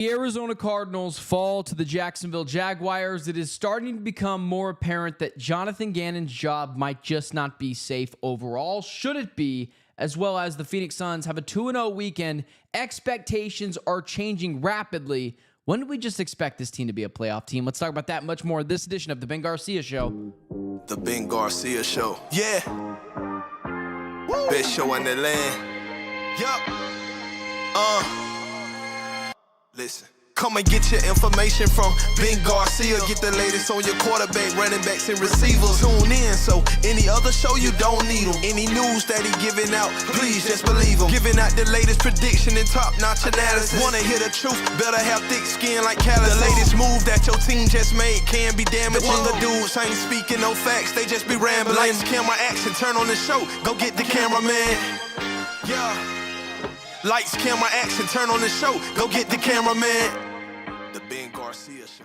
The Arizona Cardinals fall to the Jacksonville Jaguars. It is starting to become more apparent that Jonathan Gannon's job might just not be safe overall. Should it be? As well as the Phoenix Suns have a 2-0 weekend. Expectations are changing rapidly. When did we just expect this team to be a playoff team? Let's talk about that much more in this edition of The Ben Garcia Show. The Ben Garcia Show. Yeah. Woo. Best show in the land. Yup. Listen. Come and get your information from Ben Garcia. Get the latest on your quarterback, running backs, and receivers. Tune in, so any other show you don't need them. Any news that he giving out, please just believe him. Giving out the latest prediction and top-notch analysis. Wanna hear the truth, better have thick skin like callus. The latest move that your team just made can be damaging. The dudes ain't speaking no facts, they just be rambling. Lights, camera, action, turn on the show. Go get the cameraman. Yeah. Lights, camera, action, turn on the show. Go get the cameraman. The Ben Garcia Show.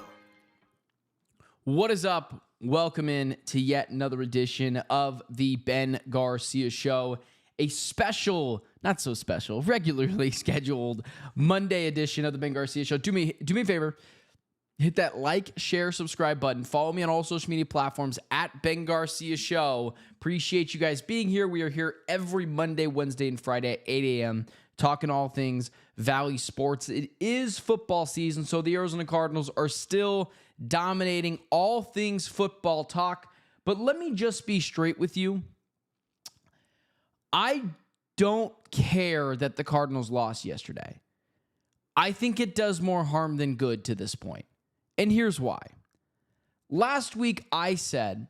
What is up? Welcome in to yet another edition of the Ben Garcia Show. A special, not so special, regularly scheduled Monday edition of the Ben Garcia Show. Do me a favor. Hit that like, share, subscribe button. Follow me on all social media platforms at Ben Garcia Show. Appreciate you guys being here. We are here every Monday, Wednesday, and Friday at 8 a.m. talking all things Valley sports. It is football season, so the Arizona Cardinals are still dominating all things football talk. But let me just be straight with you. I don't care that the Cardinals lost yesterday. I think it does more harm than good to this point. And here's why. Last week, I said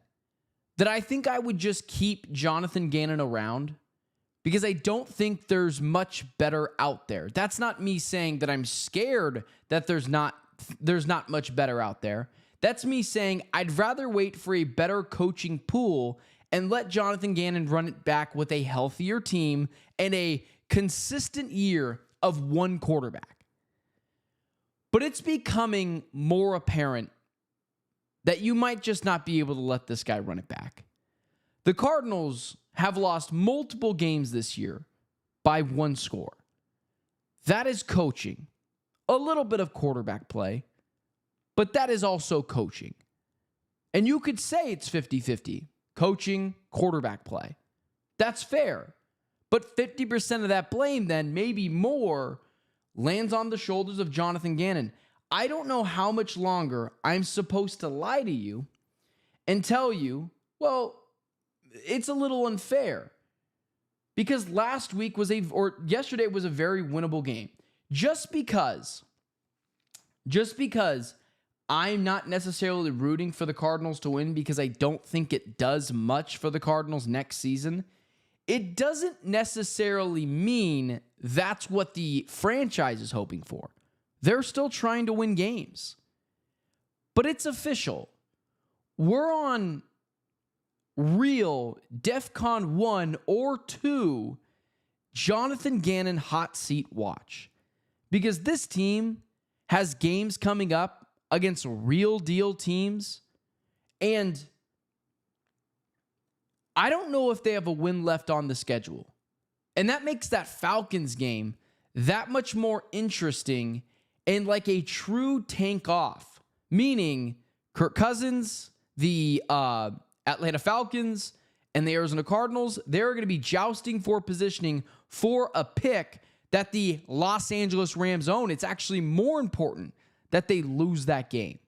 that I think I would just keep Jonathan Gannon around because I don't think there's much better out there. That's not me saying that I'm scared that there's not much better out there. That's me saying I'd rather wait for a better coaching pool and let Jonathan Gannon run it back with a healthier team and a consistent year of one quarterback. But it's becoming more apparent that you might just not be able to let this guy run it back. The Cardinals have lost multiple games this year by one score. That is coaching. A little bit of quarterback play, but that is also coaching. And you could say it's 50-50, coaching, quarterback play. That's fair. But 50% of that blame then, maybe more, lands on the shoulders of Jonathan Gannon. I don't know how much longer I'm supposed to lie to you and tell you, well, it's a little unfair because yesterday was a very winnable game. Just because I'm not necessarily rooting for the Cardinals to win because I don't think it does much for the Cardinals next season, it doesn't necessarily mean that's what the franchise is hoping for. They're still trying to win games. But it's official. We're on real DEFCON 1 or 2 Jonathan Gannon hot seat watch. Because this team has games coming up against real deal teams. And I don't know if they have a win left on the schedule. And that makes that Falcons game that much more interesting and like a true tank off. Meaning Kirk Cousins, the Atlanta Falcons, and the Arizona Cardinals, they're going to be jousting for positioning for a pick that the Los Angeles Rams own. It's actually more important that they lose that game.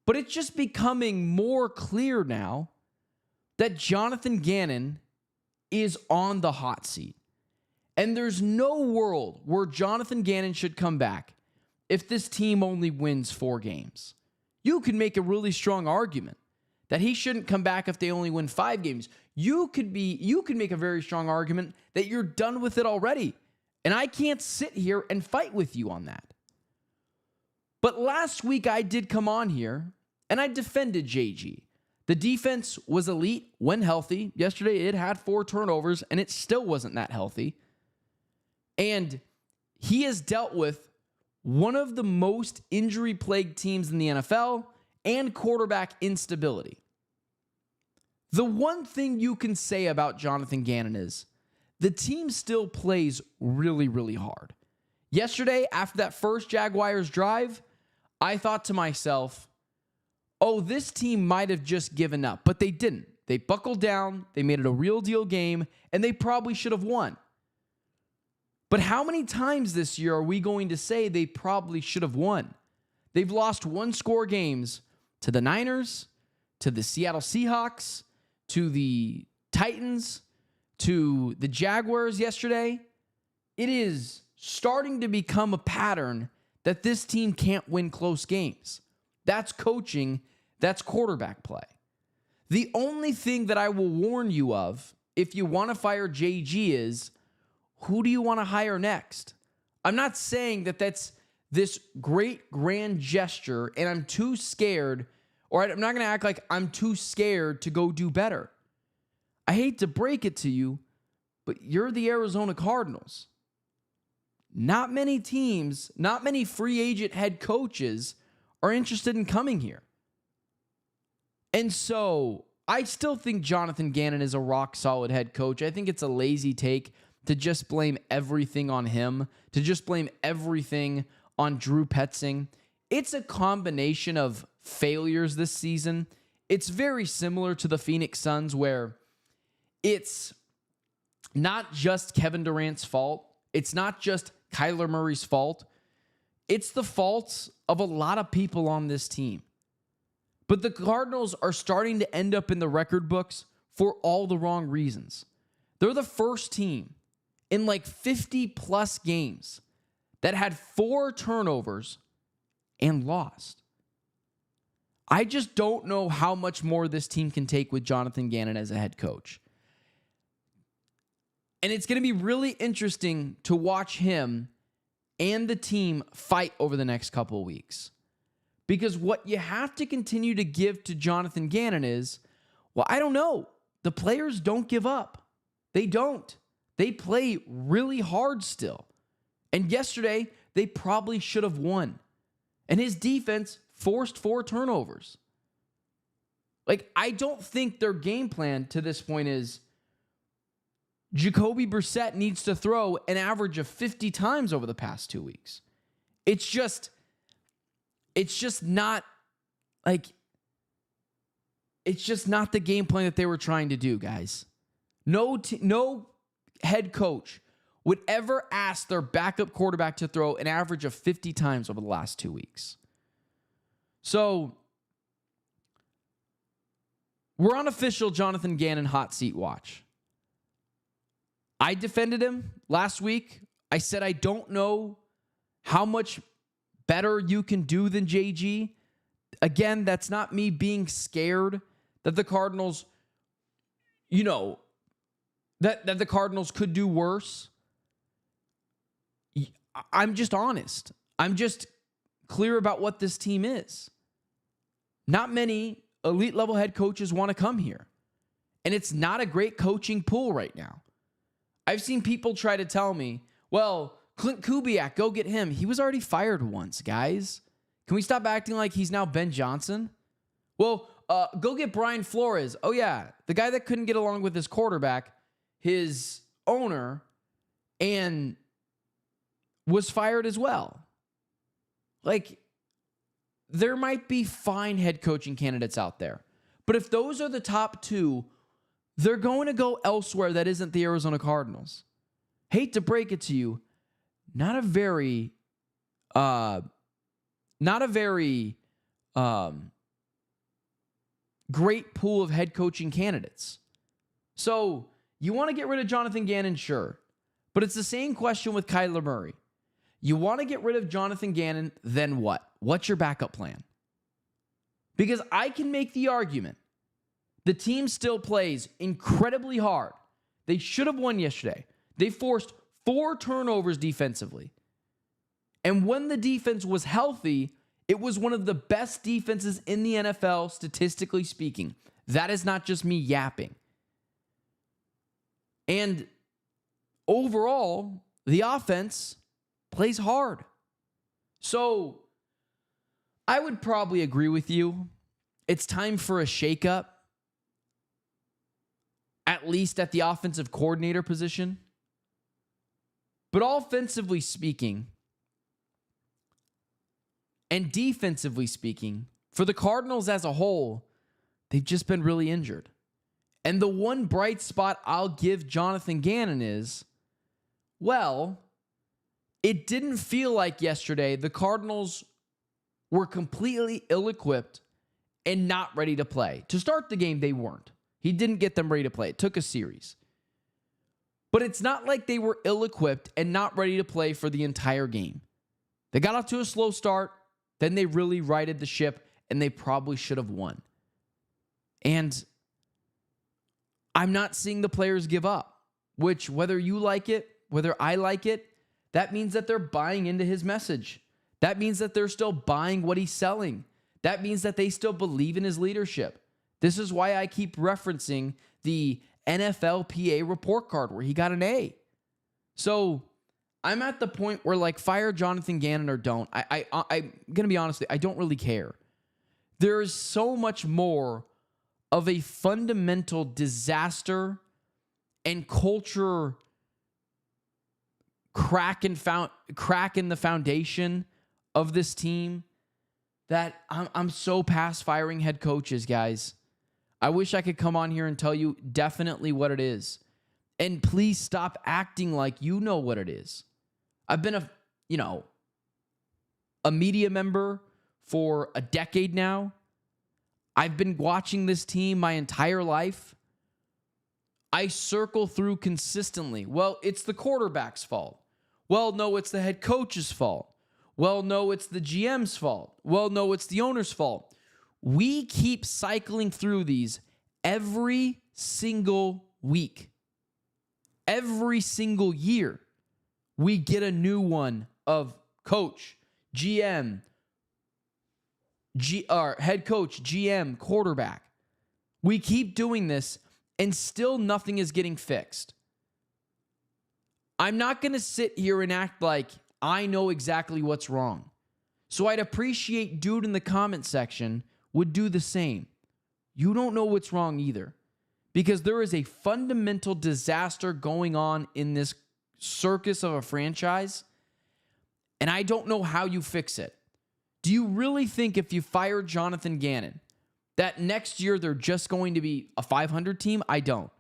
But it's just becoming more clear now that Jonathan Gannon is on the hot seat. And there's no world where Jonathan Gannon should come back if this team only wins 4 games. You can make a really strong argument that he shouldn't come back if they only win 5 games. You could make a very strong argument that you're done with it already. And I can't sit here and fight with you on that. But last week I did come on here and I defended JG. The defense was elite when healthy. Yesterday it had 4 turnovers and it still wasn't that healthy. And he has dealt with one of the most injury-plagued teams in the NFL and quarterback instability. The one thing you can say about Jonathan Gannon is the team still plays really, really hard. Yesterday, after that first Jaguars drive, I thought to myself, oh, this team might have just given up, but they didn't. They buckled down, they made it a real deal game, and they probably should have won. But how many times this year are we going to say they probably should have won? They've lost one-score games to the Niners, to the Seattle Seahawks, to the Titans, to the Jaguars yesterday. It is starting to become a pattern that this team can't win close games. That's coaching, that's quarterback play. The only thing that I will warn you of, if you want to fire JG, is who do you want to hire next? I'm not saying that that's this great grand gesture and I'm too scared, or I'm not going to act like I'm too scared to go do better. I hate to break it to you, but you're the Arizona Cardinals. Not many teams, not many free agent head coaches are interested in coming here. And so I still think Jonathan Gannon is a rock solid head coach. I think it's a lazy take to just blame everything on him, to just blame everything on Drew Petzing. It's a combination of failures this season. It's very similar to the Phoenix Suns, where it's not just Kevin Durant's fault. It's not just Kyler Murray's fault. It's the faults of a lot of people on this team. But the Cardinals are starting to end up in the record books for all the wrong reasons. They're the first team in like 50 plus games that had 4 turnovers and lost. I just don't know how much more this team can take with Jonathan Gannon as a head coach. And it's going to be really interesting to watch him and the team fight over the next couple of weeks. Because what you have to continue to give to Jonathan Gannon is, well, I don't know. The players don't give up. They don't. They play really hard still. And yesterday, they probably should have won. And his defense forced 4 turnovers. Like, I don't think their game plan to this point is Jacoby Brissett needs to throw an average of 50 times over the past 2 weeks. It's just not like, it's just not the game plan that they were trying to do, guys. No head coach would ever ask their backup quarterback to throw an average of 50 times over the last 2 weeks. So we're on official Jonathan Gannon hot seat watch. I defended him last week. I said I don't know how much better you can do than JG. Again, that's not me being scared that the Cardinals, that the Cardinals could do worse. I'm just honest. I'm just clear about what this team is. Not many elite level head coaches want to come here. And it's not a great coaching pool right now. I've seen people try to tell me, well, Clint Kubiak, go get him. He was already fired once, guys. Can we stop acting like he's now Ben Johnson? Well, go get Brian Flores. Oh, yeah, the guy that couldn't get along with his quarterback, his owner, and was fired as well. Like, there might be fine head coaching candidates out there. But if those are the top 2, they're going to go elsewhere that isn't the Arizona Cardinals. Hate to break it to you, not a very great pool of head coaching candidates. So you want to get rid of Jonathan Gannon, sure. But it's the same question with Kyler Murray. You want to get rid of Jonathan Gannon, then what? What's your backup plan? Because I can make the argument the team still plays incredibly hard. They should have won yesterday. They forced 4 turnovers defensively. And when the defense was healthy, it was one of the best defenses in the NFL, statistically speaking. That is not just me yapping. And overall, the offense plays hard. So I would probably agree with you. It's time for a shakeup, at least at the offensive coordinator position. But offensively speaking, And defensively speaking, for the Cardinals as a whole, they've just been really injured. And the one bright spot I'll give Jonathan Gannon is, well, it didn't feel like yesterday the Cardinals were completely ill-equipped and not ready to play. To start the game, they weren't. He didn't get them ready to play. It took a series. But it's not like they were ill-equipped and not ready to play for the entire game. They got off to a slow start, then they really righted the ship, and they probably should have won. And I'm not seeing the players give up, which whether you like it, whether I like it, that means that they're buying into his message. That means that they're still buying what he's selling. That means that they still believe in his leadership. This is why I keep referencing the NFLPA report card where he got an A. So I'm at the point where, like, fire Jonathan Gannon or don't. I'm going to be honest with you, I don't really care. There is so much more of a fundamental disaster and culture crack in the foundation of this team that I'm so past firing head coaches, guys. I wish I could come on here and tell you definitely what it is. And please stop acting like you know what it is. I've been a media member for a decade now. I've been watching this team my entire life. I circle through consistently. Well, it's the quarterback's fault. Well, no, it's the head coach's fault. Well, no, it's the GM's fault. Well, no, it's the owner's fault. We keep cycling through these every single week. Every single year, we get a new one of coach, GM, head coach, GM, quarterback. We keep doing this, and still nothing is getting fixed. I'm not going to sit here and act like I know exactly what's wrong. So I'd appreciate dude in the comment section would do the same. You don't know what's wrong either. Because there is a fundamental disaster going on in this circus of a franchise, and I don't know how you fix it. Do you really think if you fire Jonathan Gannon that next year they're just going to be a 500 team? I don't.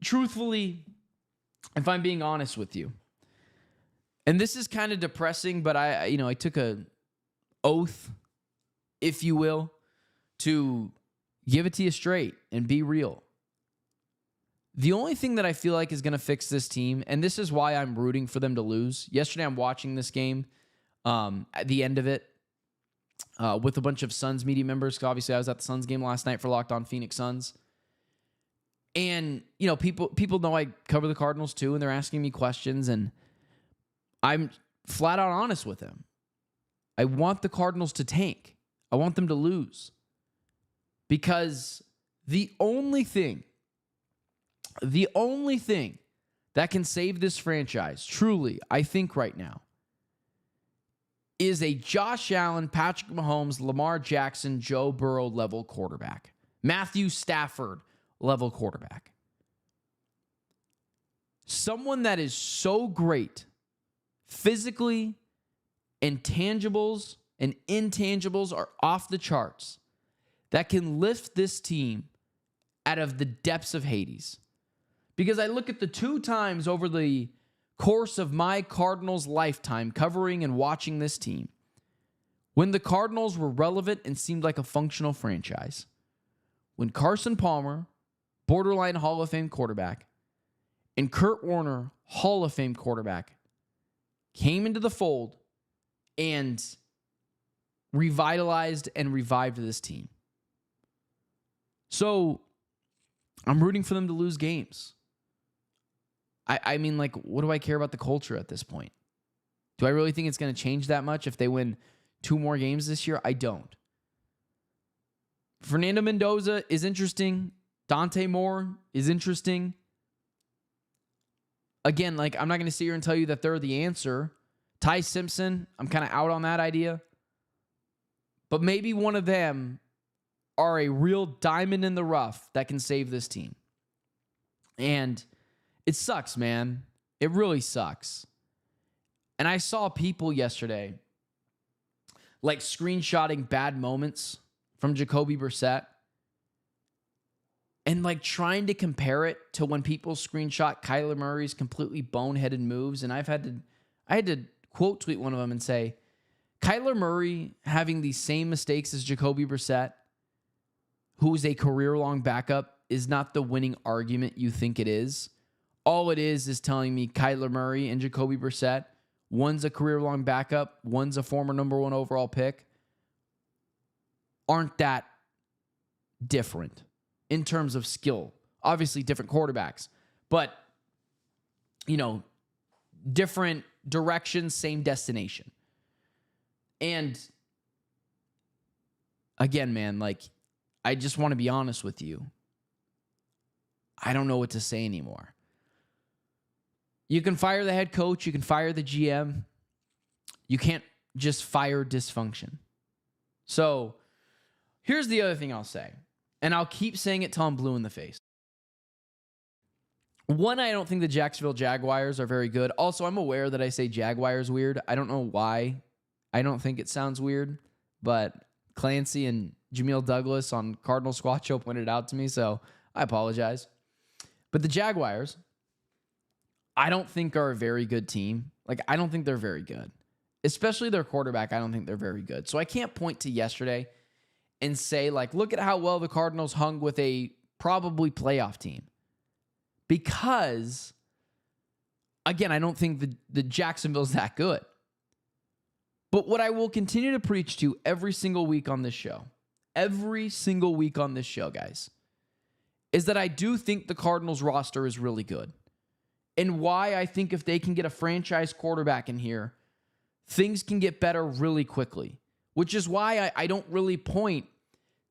Truthfully, if I'm being honest with you, and this is kind of depressing, but I took an oath, if you will, to give it to you straight and be real. The only thing that I feel like is going to fix this team, and this is why I'm rooting for them to lose. Yesterday, I'm watching this game at the end of it with a bunch of Suns media members. Obviously, I was at the Suns game last night for Locked On Phoenix Suns. And, people know I cover the Cardinals too, and they're asking me questions, and I'm flat out honest with them. I want the Cardinals to tank. I want them to lose. Because the only thing that can save this franchise, truly, I think right now, is a Josh Allen, Patrick Mahomes, Lamar Jackson, Joe Burrow level quarterback. Matthew Stafford level quarterback. Someone that is so great physically, intangibles and intangibles are off the charts, that can lift this team out of the depths of Hades. Because I look at the 2 times over the course of my Cardinals lifetime covering and watching this team, when the Cardinals were relevant and seemed like a functional franchise. When Carson Palmer, borderline Hall of Fame quarterback, and Kurt Warner, Hall of Fame quarterback, came into the fold and revitalized and revived this team. So I'm rooting for them to lose games. I mean, like, what do I care about the culture at this point? Do I really think it's going to change that much if they win 2 more games this year? I don't. Fernando Mendoza is interesting. Dante Moore is interesting. Again, like, I'm not going to sit here and tell you that they're the answer. Ty Simpson, I'm kind of out on that idea. But maybe one of them are a real diamond in the rough that can save this team. And it sucks, man. It really sucks. And I saw people yesterday like screenshotting bad moments from Jacoby Brissett and like trying to compare it to when people screenshot Kyler Murray's completely boneheaded moves. And I had to quote tweet one of them and say, Kyler Murray having these same mistakes as Jacoby Brissett, who is a career-long backup, is not the winning argument you think it is. All it is telling me Kyler Murray and Jacoby Brissett, one's a career-long backup, one's a former number 1 overall pick, aren't that different in terms of skill. Obviously, different quarterbacks, but, different directions, same destination. And again, man, like, I just want to be honest with you. I don't know what to say anymore. You can fire the head coach. You can fire the GM. You can't just fire dysfunction. So here's the other thing I'll say, and I'll keep saying it till I'm blue in the face. One, I don't think the Jacksonville Jaguars are very good. Also, I'm aware that I say Jaguars weird. I don't know why. I don't think it sounds weird, but Clancy and Jameel Douglas on Cardinal Squad Show pointed it out to me, so I apologize. But the Jaguars, I don't think are a very good team. Like, I don't think they're very good. Especially their quarterback, I don't think they're very good. So I can't point to yesterday and say, like, look at how well the Cardinals hung with a probably playoff team. Because, again, I don't think the Jacksonville's that good. But what I will continue to preach to every single week on this show, guys, is that I do think the Cardinals roster is really good. And why I think if they can get a franchise quarterback in here, things can get better really quickly. Which is why I don't really point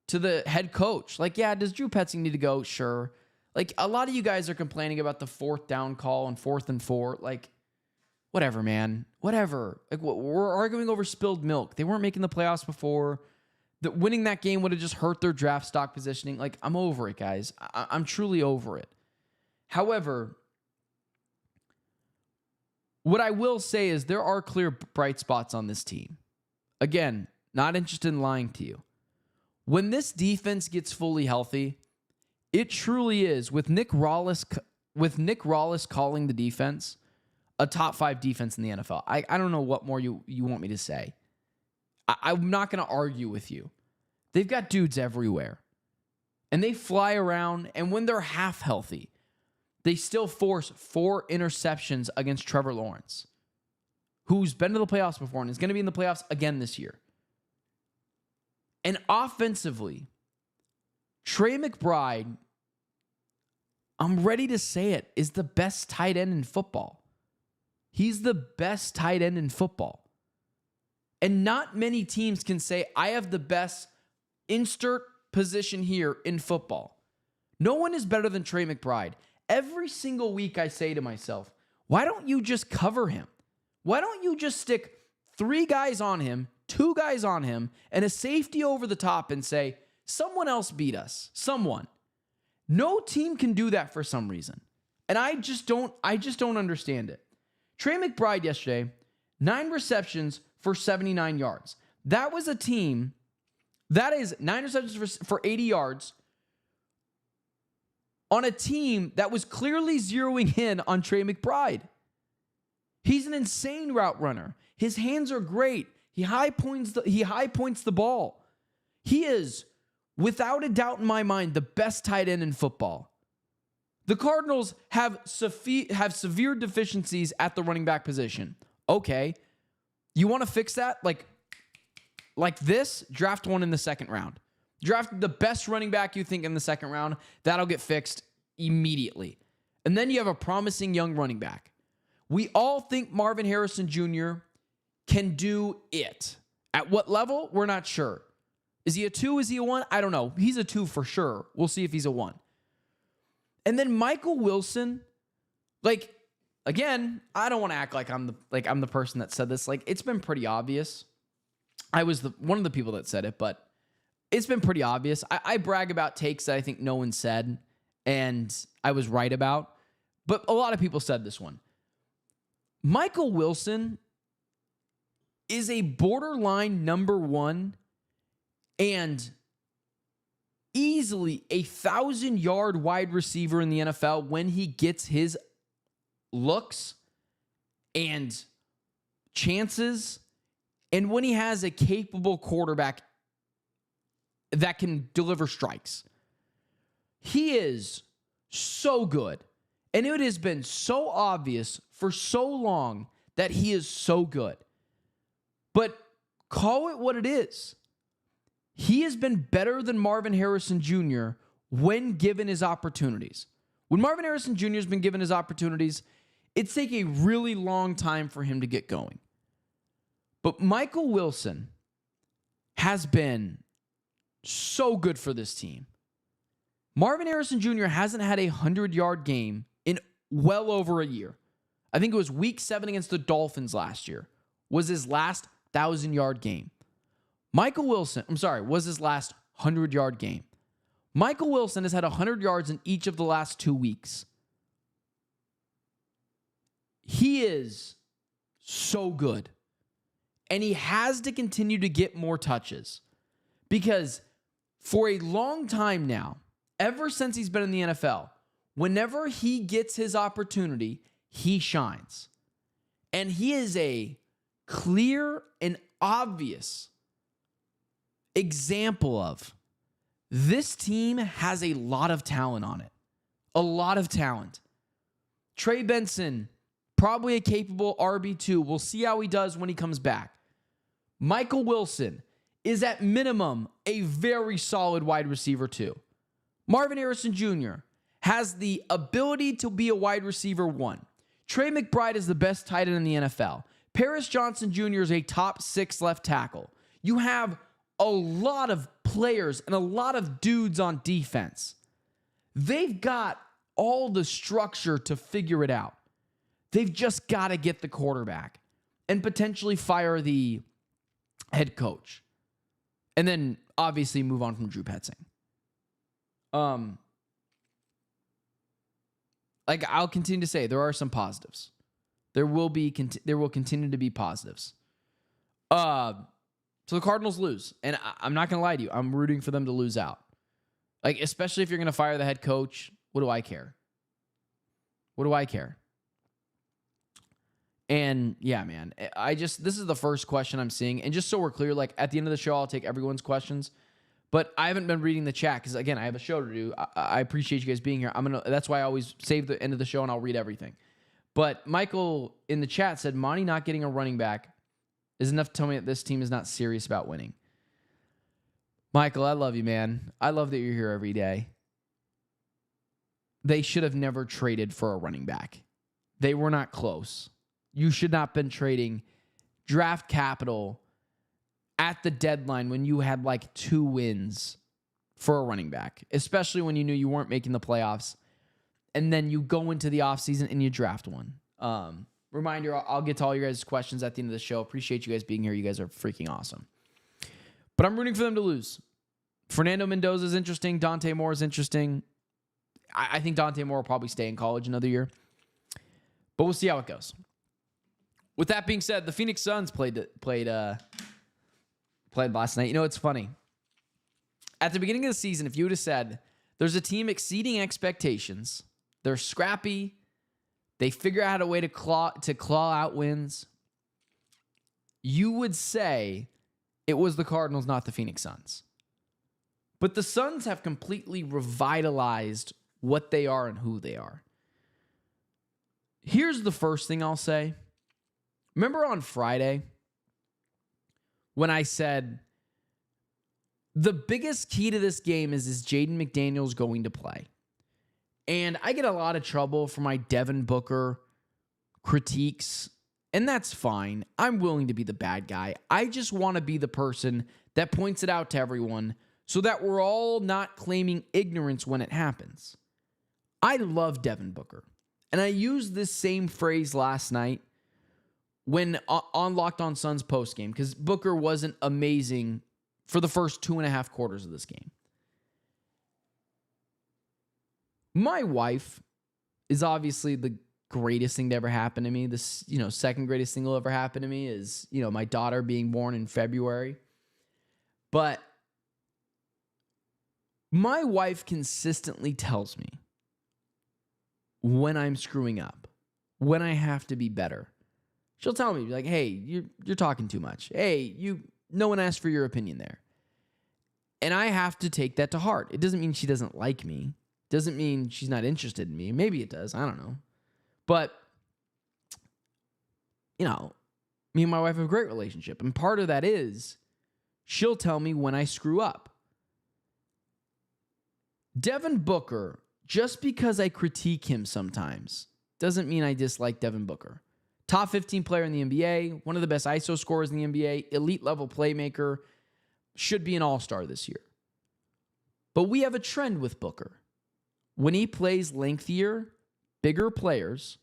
to the head coach. Like, yeah, does Drew Petzing need to go? Sure. Like, a lot of you guys are complaining about the 4th down call and 4th and 4. Like, whatever, man. Whatever. Like, we're arguing over spilled milk. They weren't making the playoffs before. Winning that game would have just hurt their draft stock positioning. Like, I'm over it, guys. I'm truly over it. However, what I will say is there are clear bright spots on this team. Again, not interested in lying to you. When this defense gets fully healthy, it truly is, with Nick Rawlis calling the defense, a top 5 defense in the NFL. I don't know what more you want me to say. I'm not going to argue with you. They've got dudes everywhere. And they fly around, and when they're half healthy, they still force 4 interceptions against Trevor Lawrence, who's been to the playoffs before and is going to be in the playoffs again this year. And offensively, Trey McBride, I'm ready to say it, is the best tight end in football. He's the best tight end in football. And not many teams can say, I have the best insert position here in football. No one is better than Trey McBride. Every single week I say to myself, why don't you just cover him? Why don't you just stick 3 guys on him, 2 guys on him, and a safety over the top and say, someone else beat us. Someone. No team can do that for some reason. And I just don't understand it. Trey McBride yesterday, 9 receptions for 79 yards. That was a team, that is 9 receptions for 80 yards on a team that was clearly zeroing in on Trey McBride. He's an insane route runner. His hands are great. He high points the ball. He is, without a doubt in my mind, the best tight end in football. The Cardinals have severe deficiencies at the running back position. Okay. You want to fix that? Like this, draft one in the 2nd round. Draft the best running back you think in the 2nd round. That'll get fixed immediately. And then you have a promising young running back. We all think Marvin Harrison Jr. can do it. At what level? We're not sure. Is he a 2? Is he a 1? I don't know. He's a 2 for sure. We'll see if he's a 1. And then Michael Wilson, like, again, I don't want to act like I'm the person that said this. Like, it's been pretty obvious. I was one of the people that said it, but it's been pretty obvious. I brag about takes that I think no one said, and I was right about. But a lot of people said this one. Michael Wilson is a borderline number one and easily 1,000-yard wide receiver in the NFL when he gets his looks and chances, and when he has a capable quarterback that can deliver strikes. He is so good. And it has been so obvious for so long that he is so good. But call it what it is. He has been better than Marvin Harrison Jr. when given his opportunities. When Marvin Harrison Jr. has been given his opportunities, it's taken a really long time for him to get going. But Michael Wilson has been so good for this team. Marvin Harrison Jr. hasn't had a 100-yard game in well over a year. I think it was week 7 against the Dolphins last year was his last 1,000-yard game. Was his last 100-yard game. Michael Wilson has had 100 yards in each of the last 2 weeks. He is so good. And he has to continue to get more touches. Because for a long time now, ever since he's been in the NFL, whenever he gets his opportunity, he shines. And he is a clear and obvious example of this team has a lot of talent on it. A lot of talent. Trey Benson, probably a capable RB2. We'll see how he does when he comes back. Michael Wilson is at minimum a very solid wide receiver too. Marvin Harrison Jr. has the ability to be a wide receiver 1. Trey McBride is the best tight end in the NFL. Paris Johnson Jr. is a top 6 left tackle. You have a lot of players and a lot of dudes on defense. They've got all the structure to figure it out. They've just got to get the quarterback and potentially fire the head coach. And then obviously move on from Drew Petzing. I'll continue to say there are some positives. There will continue to be positives. So the Cardinals lose, and I'm not gonna lie to you. I'm rooting for them to lose out. Especially if you're gonna fire the head coach. What do I care? What do I care? And yeah, man, this is the first question I'm seeing. And just so we're clear, at the end of the show, I'll take everyone's questions. But I haven't been reading the chat because, again, I have a show to do. I appreciate you guys being here. That's why I always save the end of the show and I'll read everything. But Michael in the chat said, Monty not getting a running back is enough to tell me that this team is not serious about winning. Michael, I love you, man. I love that you're here every day. They should have never traded for a running back. They were not close. You should not have been trading draft capital at the deadline when you had 2 wins for a running back, especially when you knew you weren't making the playoffs. And then you go into the offseason and you draft one. Reminder, I'll get to all your guys' questions at the end of the show. Appreciate you guys being here. You guys are freaking awesome. But I'm rooting for them to lose. Fernando Mendoza is interesting. Dante Moore is interesting. I think Dante Moore will probably stay in college another year. But we'll see how it goes. With that being said, the Phoenix Suns played last night. You know, it's funny. At the beginning of the season, if you would have said, there's a team exceeding expectations, they're scrappy, they figure out a way to claw out wins, you would say it was the Cardinals, not the Phoenix Suns. But the Suns have completely revitalized what they are and who they are. Here's the first thing I'll say. Remember on Friday when I said the biggest key to this game is Jaden McDaniels going to play? And I get a lot of trouble for my Devin Booker critiques, and that's fine. I'm willing to be the bad guy. I just want to be the person that points it out to everyone so that we're all not claiming ignorance when it happens. I love Devin Booker. And I used this same phrase last night when on Locked On Suns postgame, because Booker wasn't amazing for the first 2.5 quarters of this game. My wife is obviously the greatest thing to ever happen to me. This, second greatest thing will ever happen to me is, my daughter being born in February. But my wife consistently tells me when I'm screwing up, when I have to be better. She'll tell me, like, hey, you're talking too much. Hey, no one asked for your opinion there. And I have to take that to heart. It doesn't mean she doesn't like me. Doesn't mean she's not interested in me. Maybe it does. I don't know. But, me and my wife have a great relationship. And part of that is she'll tell me when I screw up. Devin Booker, just because I critique him sometimes, doesn't mean I dislike Devin Booker. Top 15 player in the NBA, one of the best ISO scorers in the NBA, elite level playmaker, should be an all-star this year. But we have a trend with Booker. When he plays lengthier, bigger players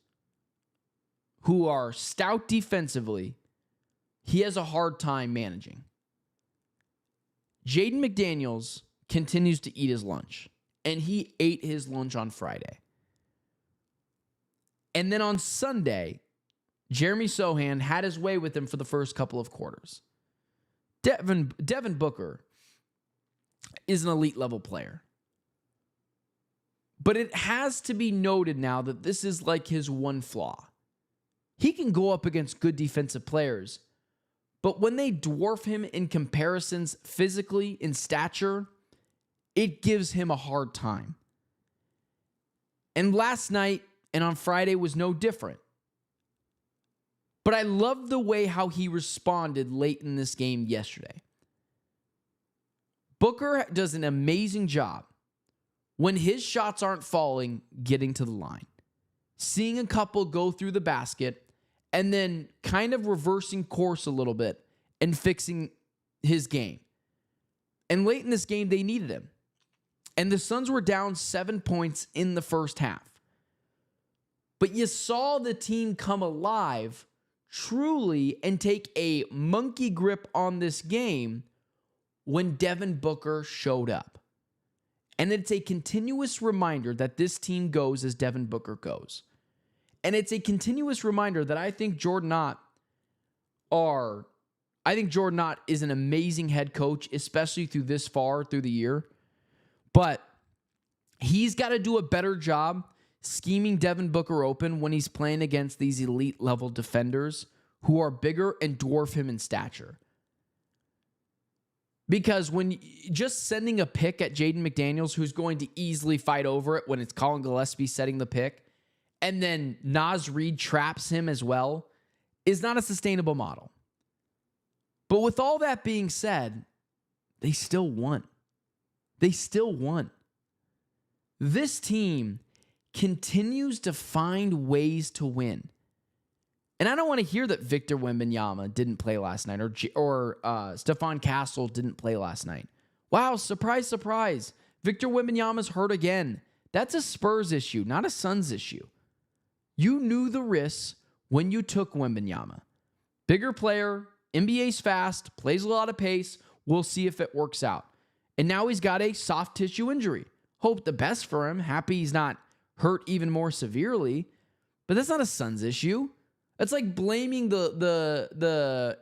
who are stout defensively, he has a hard time managing. Jaden McDaniels continues to eat his lunch, and he ate his lunch on Friday. And then on Sunday, Jeremy Sohan had his way with him for the first couple of quarters. Devin Booker is an elite level player. But it has to be noted now that this is like his one flaw. He can go up against good defensive players, but when they dwarf him in comparisons physically, in stature, it gives him a hard time. And last night and on Friday was no different. But I love the way how he responded late in this game yesterday. Booker does an amazing job when his shots aren't falling, getting to the line, seeing a couple go through the basket, and then kind of reversing course a little bit and fixing his game. And late in this game, they needed him. And the Suns were down 7 points in the first half. But you saw the team come alive truly and take a monkey grip on this game when Devin Booker showed up. And it's a continuous reminder that this team goes as Devin Booker goes. And it's a continuous reminder that I think Jordan Knott is an amazing head coach, especially through this far through the year. But he's got to do a better job scheming Devin Booker open when he's playing against these elite level defenders who are bigger and dwarf him in stature. Because when just sending a pick at Jaden McDaniels, who's going to easily fight over it when it's Colin Gillespie setting the pick, and then Naz Reid traps him as well, is not a sustainable model. But with all that being said, they still won. They still won. This team continues to find ways to win. And I don't want to hear that Victor Wembanyama didn't play last night or Stephon Castle didn't play last night. Wow, surprise, surprise. Victor Wembanyama's hurt again. That's a Spurs issue, not a Suns issue. You knew the risks when you took Wembanyama. Bigger player, NBA's fast, plays a lot of pace. We'll see if it works out. And now he's got a soft tissue injury. Hope the best for him. Happy he's not hurt even more severely. But that's not a Suns issue. It's like blaming it's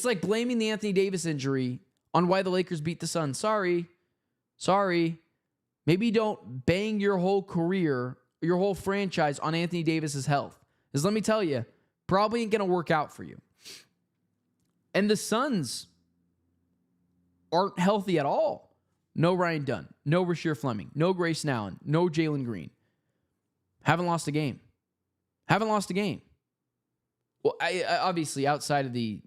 like blaming the Anthony Davis injury on why the Lakers beat the Suns. Sorry. Maybe don't bang your whole career, your whole franchise on Anthony Davis's health. Because let me tell you, probably ain't going to work out for you. And the Suns aren't healthy at all. No Ryan Dunn, no Rasheer Fleming, no Grayson Allen, no Jalen Green. Haven't lost a game. Well, I obviously outside of the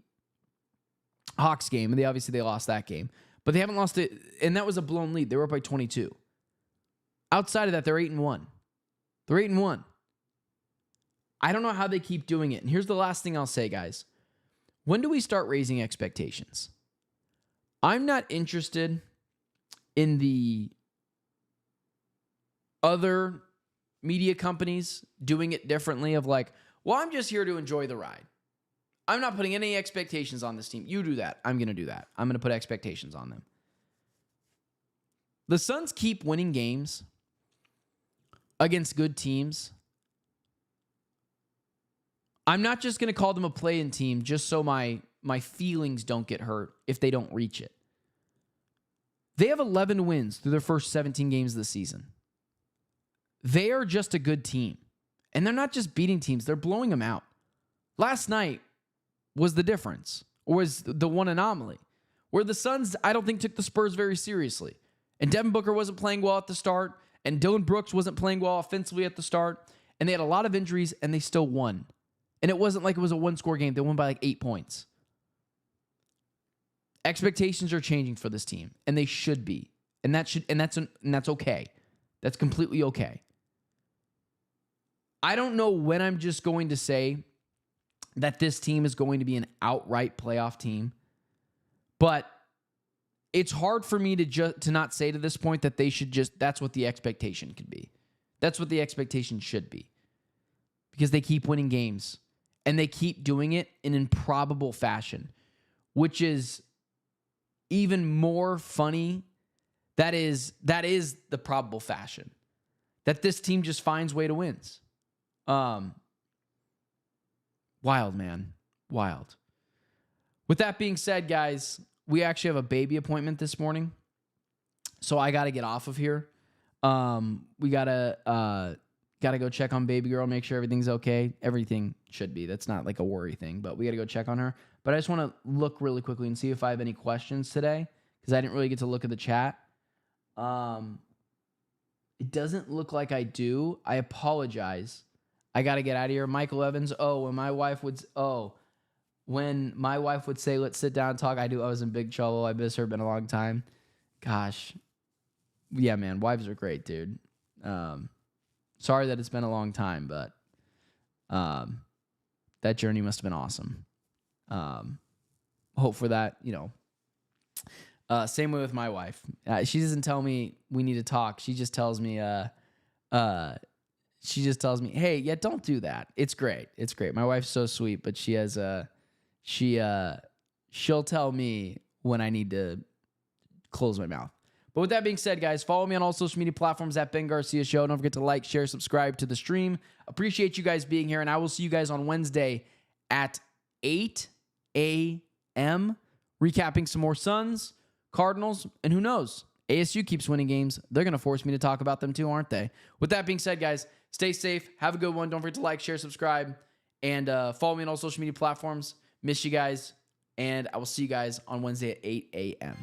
Hawks game, and they lost that game, but they haven't lost it, and that was a blown lead. They were up by 22. Outside of that, they're 8-1. They're 8-1. I don't know how they keep doing it. And here's the last thing I'll say, guys. When do we start raising expectations? I'm not interested in the other media companies doing it differently of like, well, I'm just here to enjoy the ride. I'm not putting any expectations on this team. You do that. I'm going to do that. I'm going to put expectations on them. The Suns keep winning games against good teams I'm not just going to call them a play-in team just so my feelings don't get hurt if they don't reach it. They have 11 wins through their first 17 games of the season. They are just a good team. And they're not just beating teams, they're blowing them out. Last night was the difference, or was the one anomaly, where the Suns, I don't think, took the Spurs very seriously. And Devin Booker wasn't playing well at the start, and Dylan Brooks wasn't playing well offensively at the start, and they had a lot of injuries, and they still won. And it wasn't like it was a one-score game. They won by like 8 points. Expectations are changing for this team, and they should be. And that's okay. That's completely okay. I don't know when I'm just going to say that this team is going to be an outright playoff team, but it's hard for me to not say to this point that they should that's what the expectation could be. That's what the expectation should be. Because they keep winning games, and they keep doing it in improbable fashion, which is even more funny. That is the probable fashion. That this team just finds way to wins. Wild, man. Wild. With that being said, guys, we actually have a baby appointment this morning. So I got to get off of here. We got to go check on baby girl, make sure everything's okay. Everything should be. That's not like a worry thing, but we got to go check on her. But I just want to look really quickly and see if I have any questions today, because I didn't really get to look at the chat. It doesn't look like I do. I apologize. I got to get out of here. Michael Evans. When my wife would say, let's sit down and talk, I was in big trouble. I miss her. Been a long time. Gosh. Yeah, man. Wives are great, dude. Sorry that it's been a long time, but that journey must have been awesome. Hope for that, same way with my wife. She doesn't tell me we need to talk. She just tells me, hey, yeah, don't do that. It's great. It's great. My wife's so sweet, but she has she'll tell me when I need to close my mouth. But with that being said, guys, follow me on all social media platforms at Ben Garcia Show. Don't forget to like, share, subscribe to the stream. Appreciate you guys being here, and I will see you guys on Wednesday at 8 a.m. recapping some more Suns, Cardinals, and who knows? ASU keeps winning games. They're going to force me to talk about them too, aren't they? With that being said, guys, stay safe. Have a good one. Don't forget to like, share, subscribe, and follow me on all social media platforms. Miss you guys, and I will see you guys on Wednesday at 8 a.m.